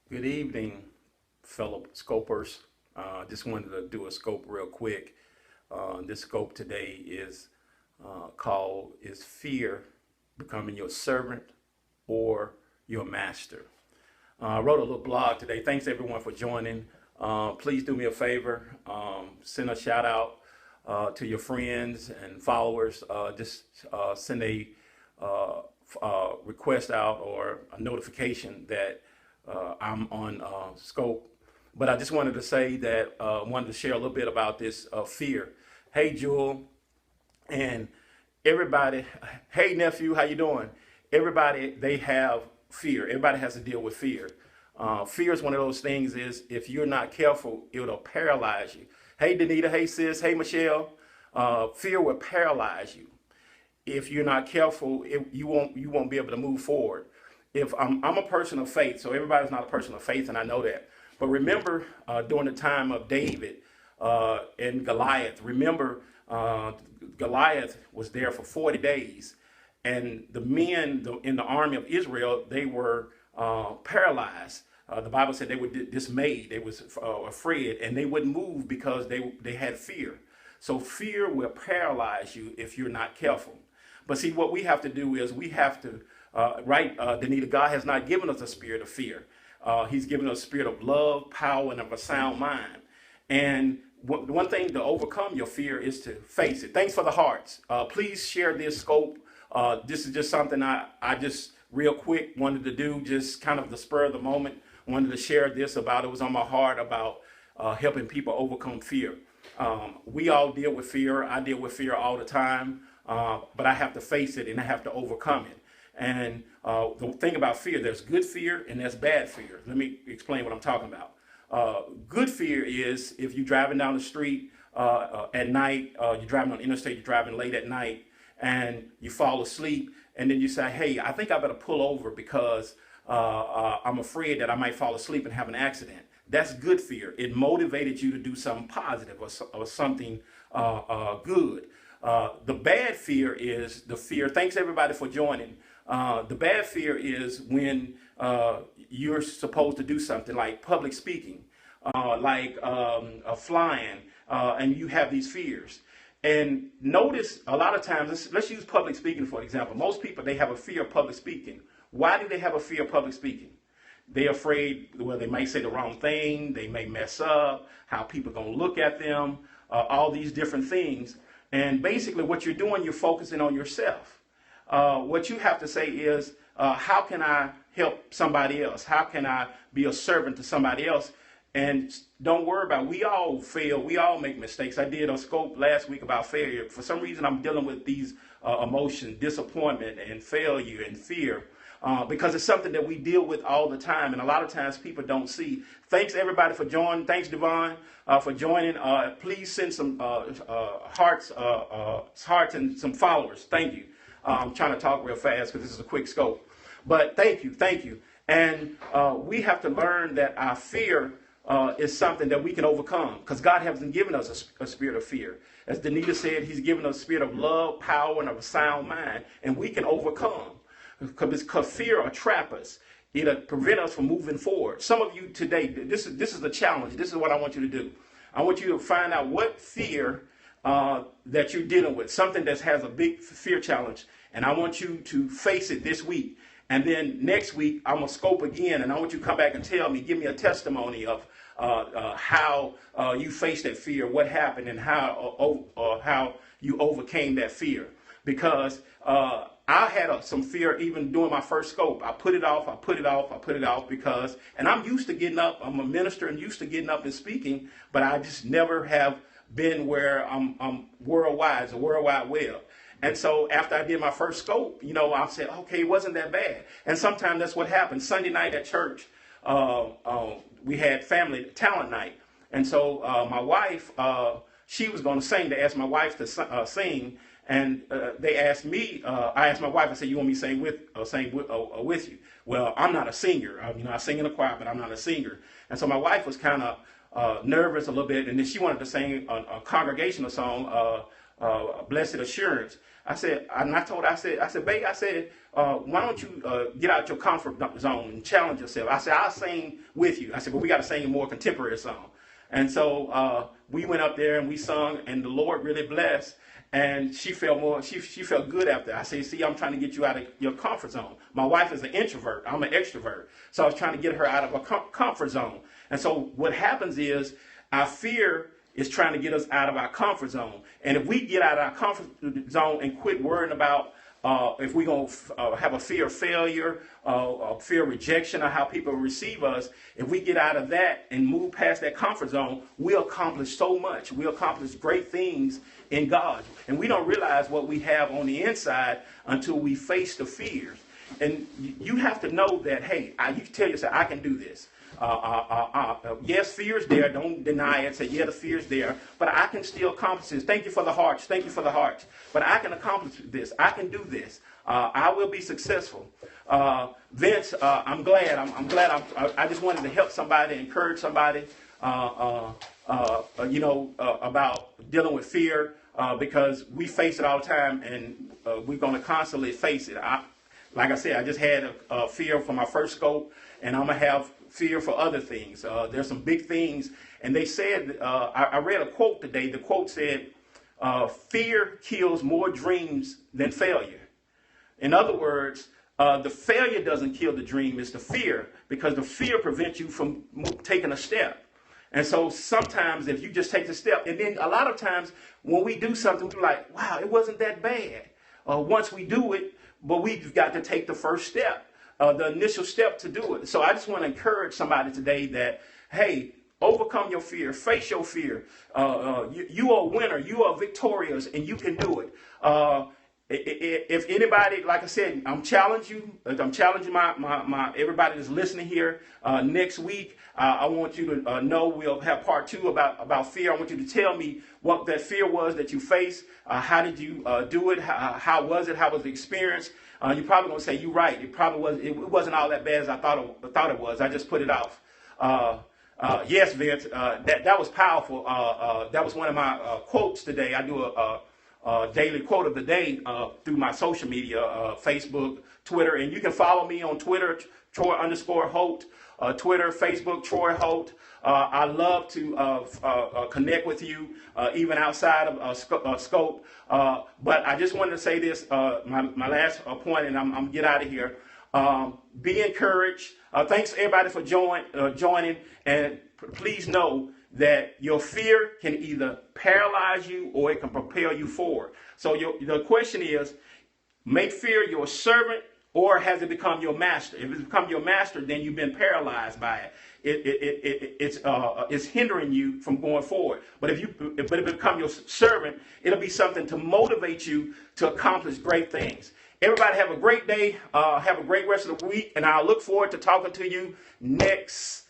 Good evening, fellow scopers. Just wanted to do a scope real quick. This scope today is called Is Fear Becoming Your Servant or Your Master? I wrote a little blog today. Thanks everyone for joining. Please do me a favor. Send a shout out to your friends and followers. Just send a request out or a notification that I'm on scope. But I just wanted to say that wanted to share a little bit about this fear. Hey, Jewel, and everybody. Hey, nephew, how you doing? Everybody, they have fear. Everybody has to deal with fear. Fear is one of those things. Is if you're not careful, it'll paralyze you. Hey, Danita. Hey, sis. Hey, Michelle. Fear will paralyze you if you're not careful. You won't be able to move forward. If I'm a person of faith, so everybody's not a person of faith, and I know that. But remember, during the time of David and Goliath, remember Goliath was there for 40 days, and the men in the army of Israel, they were paralyzed. The Bible said they were dismayed, they was afraid, and they wouldn't move because they had fear. So fear will paralyze you if you're not careful. But see, what we have to do is we have to, Danita, God has not given us a spirit of fear. He's given us a spirit of love, power, and of a sound mind. And one thing to overcome your fear is to face it. Thanks for the hearts. Please share this scope. This is just something I just real quick wanted to do, just kind of the spur of the moment. Wanted to share this about it was on my heart about helping people overcome fear. We all deal with fear. I deal with fear all the time, but I have to face it and I have to overcome it. And the thing about fear, there's good fear and there's bad fear. Let me explain what I'm talking about. Good fear is if you're driving down the street at night, you're driving on the interstate, you're driving late at night, and you fall asleep, and then you say, hey, I think I better pull over because I'm afraid that I might fall asleep and have an accident. That's good fear. It motivated you to do something positive or something good. The bad fear is the fear. Thanks everybody for joining. The bad fear is when you're supposed to do something like public speaking, like flying, and you have these fears. And notice a lot of times, let's use public speaking for example. Most people, they have a fear of public speaking. Why do they have a fear of public speaking? They're afraid, well, they might say the wrong thing, they may mess up, how people are going to look at them, all these different things. And basically what you're doing, you're focusing on yourself. What you have to say is, how can I help somebody else? How can I be a servant to somebody else? And don't worry about it. We all fail. We all make mistakes. I did a scope last week about failure. For some reason, I'm dealing with these emotions, disappointment and failure and fear. Because it's something that we deal with all the time, and a lot of times people don't see. Thanks everybody for joining. Thanks Devon for joining. Please send some hearts and some followers. Thank you. I'm trying to talk real fast because this is a quick scope, but thank you. And we have to learn that our fear is something that we can overcome because God hasn't given us a spirit of fear. As Danita said, He's given us a spirit of love, power, and of a sound mind, and we can overcome. Because fear will trap us. It'll prevent us from moving forward. Some of you today, this is the challenge. This is what I want you to do. I want you to find out what fear that you're dealing with, something that has a big fear challenge, and I want you to face it this week. And then next week, I'm going to scope again, and I want you to come back and tell me, give me a testimony of how you faced that fear, what happened, and how you overcame that fear. Because I had some fear even doing my first scope. I put it off because, and I'm used to getting up. I'm a minister and used to getting up and speaking, but I just never have been where I'm worldwide, it's a world wide web. And so after I did my first scope, I said, okay, it wasn't that bad. And sometimes that's what happens. Sunday night at church, we had family talent night. And so my wife, she was going to sing. They asked my wife to sing. And they asked me, I asked my wife, I said, you want me to sing with you? Well, I'm not a singer. I sing in a choir, but I'm not a singer. And so my wife was kind of nervous a little bit, and then she wanted to sing a congregational song, "Blessed Assurance." I told her, I said, babe, why don't you get out your comfort zone and challenge yourself? I said, I'll sing with you. I said, but we got to sing a more contemporary song. And so we went up there and we sung, and the Lord really blessed. And she felt she felt good after. I said, see, I'm trying to get you out of your comfort zone. My wife is an introvert. I'm an extrovert. So I was trying to get her out of a comfort zone. And so what happens is our fear is trying to get us out of our comfort zone. And if we get out of our comfort zone and quit worrying about if we're going to have a fear of failure, a fear of rejection, or how people receive us, if we get out of that and move past that comfort zone, we'll accomplish so much. We'll accomplish great things in God. And we don't realize what we have on the inside until we face the fears. And you have to know that, hey, you can tell yourself, I can do this. Yes, fear is there. Don't deny it. Say, yeah, the fear is there. But I can still accomplish this. Thank you for the hearts. Thank you for the hearts. But I can accomplish this. I can do this. I will be successful. Vince, I'm glad. I just wanted to help somebody, encourage somebody, about dealing with fear because we face it all the time, and we're going to constantly face it. Like I said, I just had a fear for my first scope, and I'm going to have fear for other things. There's some big things. And they said, I read a quote today. The quote said, fear kills more dreams than failure. In other words, the failure doesn't kill the dream, it's the fear, because the fear prevents you from taking a step. And so sometimes if you just take the step, and then a lot of times when we do something, we're like, wow, it wasn't that bad. Once we do it, but we've got to take the first step, the initial step to do it. So I just want to encourage somebody today that, hey, overcome your fear, face your fear. You are a winner, you are victorious, and you can do it. If anybody, like I said, I'm challenging my everybody that's listening here next week. I want you to know we'll have part 2 about fear. I want you to tell me what that fear was that you faced. How did you do it? How was it? How was the experience? You're probably gonna say you're right. It probably was. It wasn't all that bad as I thought it was. I just put it off. Yes, Vince, that was powerful. That was one of my quotes today. I do a daily quote of the day through my social media, Facebook, Twitter, and you can follow me on Twitter, Troy_Holt, Twitter, Facebook, Troy Holt. I love to connect with you, even outside of Scope. But I just wanted to say this, my last point, and I'm going to get out of here. Be encouraged. Thanks everybody for joining, and please know that your fear can either paralyze you or it can propel you forward. So the question is, make fear your servant, or has it become your master? If it's become your master, then you've been paralyzed by it. It's hindering you from going forward. But if it become your servant, it'll be something to motivate you to accomplish great things. Everybody have a great day. Have a great rest of the week, and I look forward to talking to you next